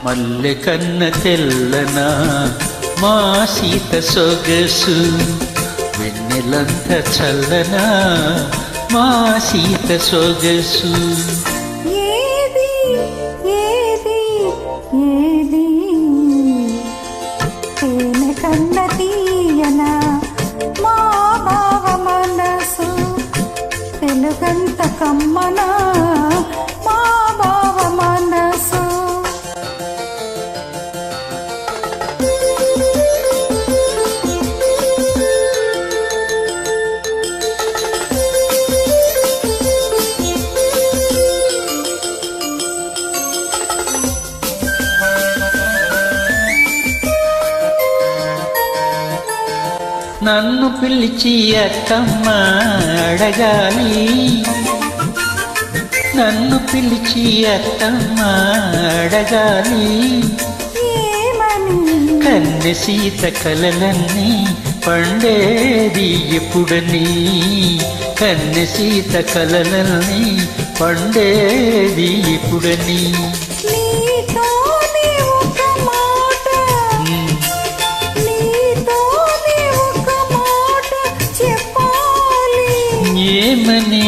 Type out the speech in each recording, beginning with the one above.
మల్లె కన్న తెల్లన మా సీత సొగసు, వెన్నెలంత చల్లన మా సీత సొగసు. ఏది ఏది ఏది తేనె కన్న తీయన మా బావ మనసు, తెలుగంత కమ్మన మా బావ మనసు. నన్ను పిలిచి అత్తమ్మ అడగాలి, నన్ను పిలిచి అత్తమ్మ అడగాలి. కన్నె సీత కలలన్నీ పండేది ఎప్పుడని, కన్నె సీత కలలన్నీ పండేది ఎప్పుడని. ఏమని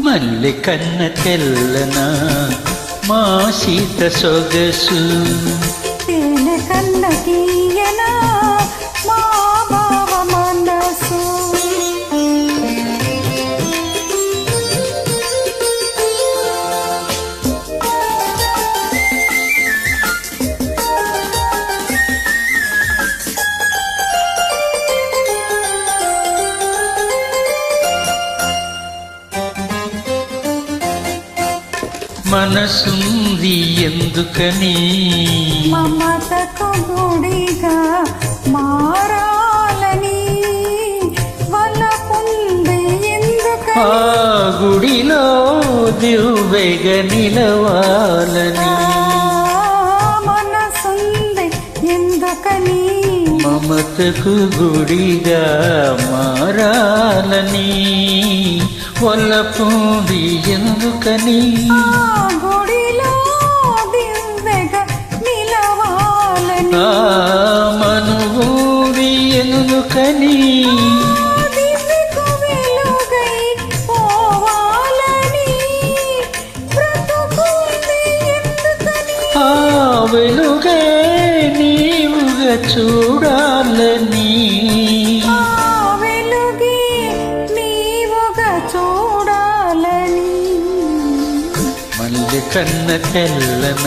మల్లె కన్న తెల్లన మా సీత సొగసు, తేనె కన్న తీయన మా బావ మనసు. మనసుంది ఎందుకని మమతకు గుడిగా మారాలని, వలపుంది ఎందుకని ఆ గుడిలో దివ్వెగా నిలవాలని. మనసుంది ఎందుకని మమతకు గుడిగా మారాలని, వలపుంది ఎందుకని గుడిలో దివ్వెగా నిలవాలని. మనువుది ఎందుకని దివ్వెకు వెలుగై పోవాలని, బ్రతుకుంది ఎందుకని ఆ వెలుగే నీవుగా చూడాలని. చూడాలని మల్లె కన్న తెల్లన